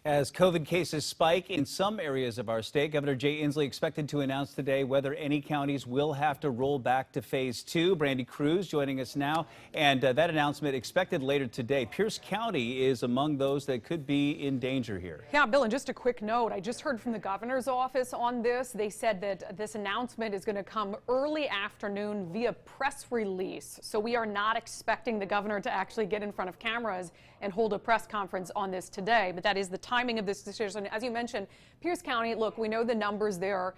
As COVID cases spike in some areas of our state, Governor Jay Inslee expected to announce today whether any counties will have to roll back to phase 2. Brandi Kruse joining us now, and that announcement expected later today. Pierce County is among those that could be in danger here. Yeah, Bill, and just a quick note, I just heard from the governor's office on this. They said that this announcement is going to come early afternoon via press release. So we are not expecting the governor to actually get in front of cameras and hold a press conference on this today, but that is the timing of this decision. As you mentioned, Pierce County, look, we know the numbers there.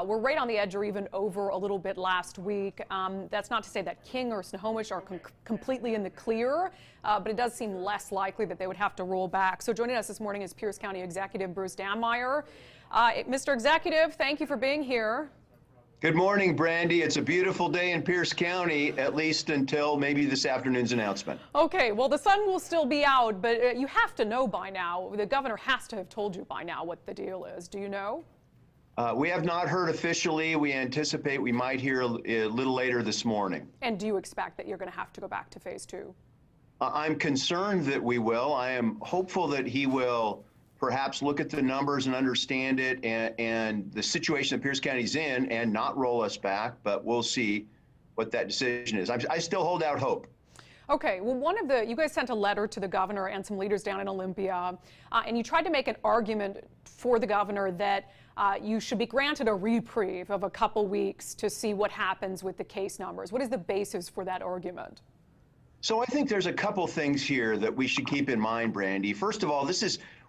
We're right on the edge or even over a little bit last week. That's not to say that King or Snohomish are completely in the clear, but it does seem less likely that they would have to roll back. So joining us this morning is Pierce County Executive Bruce Dammeier. Mr. Executive, thank you for being here. Good morning, Brandi. It's a beautiful day in Pierce County, at least until maybe this afternoon's announcement. Okay, well, the sun will still be out, but you have to know by now. The governor has to have told you by now what the deal is. Do you know? We have not heard officially. We anticipate we might hear a little later this morning. And do you expect that you're going to have to go back to phase 2? I'm concerned that we will. I am hopeful that he will perhaps look at the numbers and understand it and the situation that Pierce County's in and not roll us back, but we'll see what that decision is. I still hold out hope. Okay, well, you guys sent a letter to the governor and some leaders down in Olympia, and you tried to make an argument for the governor that you should be granted a reprieve of a couple weeks to see what happens with the case numbers. What is the basis for that argument? So I think there's a couple things here that we should keep in mind, Brandi. First of all,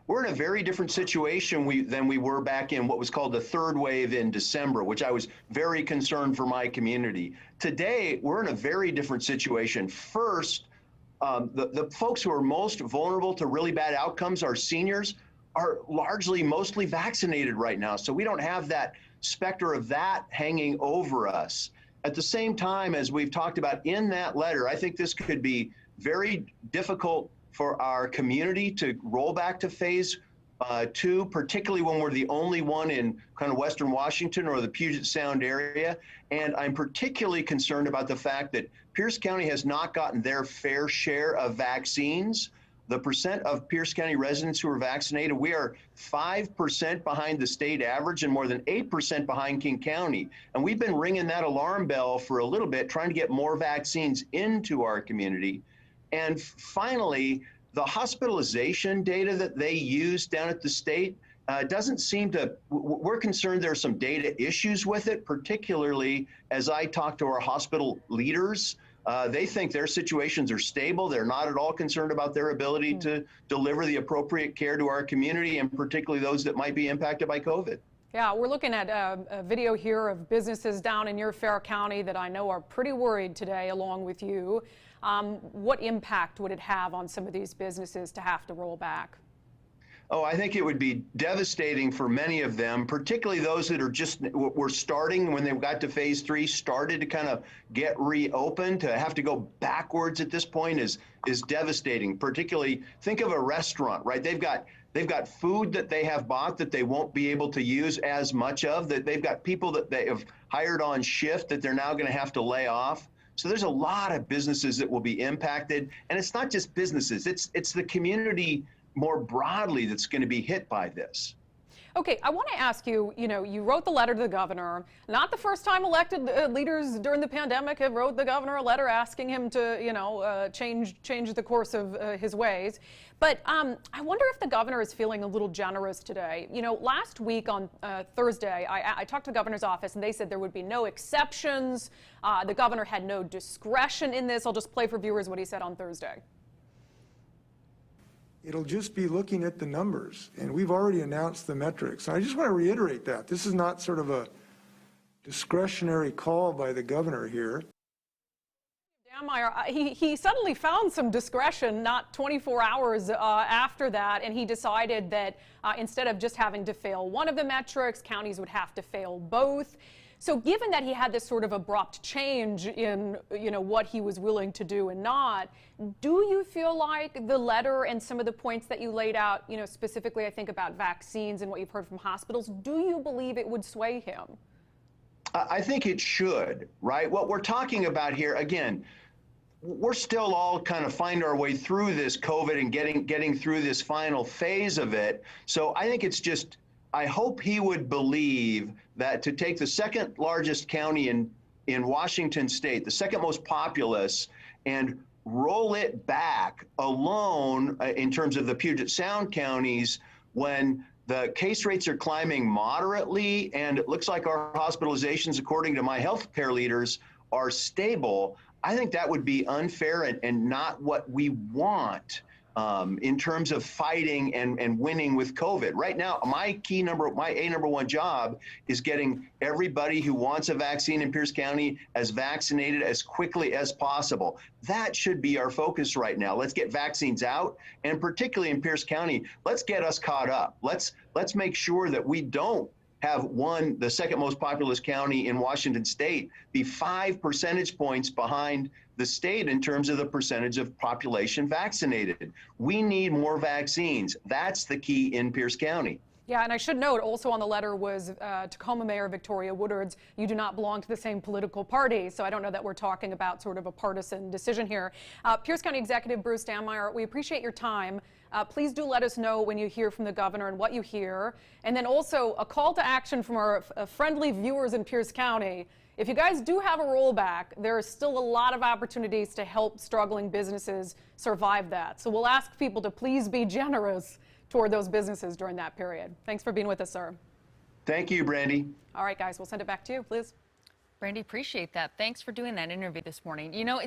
we're in a very different situation than we were back in what was called the third wave in December, which I was very concerned for my community. Today, we're in a very different situation. First, the folks who are most vulnerable to really bad outcomes, our seniors, are mostly vaccinated right now. So we don't have that specter of that hanging over us. At the same time, as we've talked about in that letter, I think this could be very difficult for our community to roll back to phase 2, particularly when we're the only one in kind of Western Washington or the Puget Sound area. And I'm particularly concerned about the fact that Pierce County has not gotten their fair share of vaccines. The percent of Pierce County residents who are vaccinated, we are 5% behind the state average and more than 8% behind King County. And we've been ringing that alarm bell for a little bit, trying to get more vaccines into our community. And finally, the hospitalization data that they use down at the state doesn't seem to, we're concerned there are some data issues with it, particularly as I talk to our hospital leaders. They think their situations are stable. They're not at all concerned about their ability to deliver the appropriate care to our community, and particularly those that might be impacted by COVID. Yeah, we're looking at a video here of businesses down in your fair county that I know are pretty worried today, along with you. What impact would it have on some of these businesses to have to roll back? Oh, I think it would be devastating for many of them, particularly those that were starting when they got to phase 3, started to kind of get reopened. To have to go backwards at this point is devastating. Particularly, think of a restaurant, right? They've got food that they have bought that they won't be able to use as much of. That they've got people that they have hired on shift that they're now going to have to lay off. So there's a lot of businesses that will be impacted, and it's not just businesses. It's the community more broadly that's going to be hit by this. Okay, I want to ask you, you wrote the letter to the governor. Not the first time elected leaders during the pandemic have wrote the governor a letter asking him to, change the course of his ways. But I wonder if the governor is feeling a little generous today. Last week on Thursday, I talked to the governor's office, and they said there would be no exceptions. The governor had no discretion in this. I'll just play for viewers what he said on Thursday. It'll just be looking at the numbers, and we've already announced the metrics. I just want to reiterate that. This is not sort of a discretionary call by the governor here. Dammeier, he suddenly found some discretion not 24 hours after that, and he decided that instead of just having to fail one of the metrics, counties would have to fail both. So given that he had this sort of abrupt change in, what he was willing to do and not, do you feel like the letter and some of the points that you laid out, specifically I think about vaccines and what you've heard from hospitals, do you believe it would sway him? I think it should, right? What we're talking about here, again, we're still all kind of find our way through this COVID and getting through this final phase of it. So I think it's just, I hope he would believe that to take the second largest county in Washington state, the second most populous, and roll it back alone in terms of the Puget Sound counties when the case rates are climbing moderately and it looks like our hospitalizations, according to my healthcare leaders, are stable. I think that would be unfair and not what we want in terms of fighting and winning with COVID. Right now, my number one job is getting everybody who wants a vaccine in Pierce County as vaccinated as quickly as possible. That should be our focus right now. Let's get vaccines out, and particularly in Pierce County, let's get us caught up. Let's make sure that we don't have the second most populous county in Washington state, be 5 percentage points behind the state in terms of the percentage of population vaccinated. We need more vaccines. That's the key in Pierce County. Yeah, and I should note also on the letter was Tacoma Mayor Victoria Woodard's, you do not belong to the same political party, so I don't know that we're talking about sort of a partisan decision here. Pierce County Executive Bruce Dammeier, we appreciate your time. Please do let us know when you hear from the governor and what you hear. And then also a call to action from our friendly viewers in Pierce County. If you guys do have a rollback, there are still a lot of opportunities to help struggling businesses survive that. So we'll ask people to please be generous toward those businesses during that period. Thanks for being with us, sir. Thank you, Brandi. All right, guys, we'll send it back to you, please. Brandi, appreciate that. Thanks for doing that interview this morning. You know,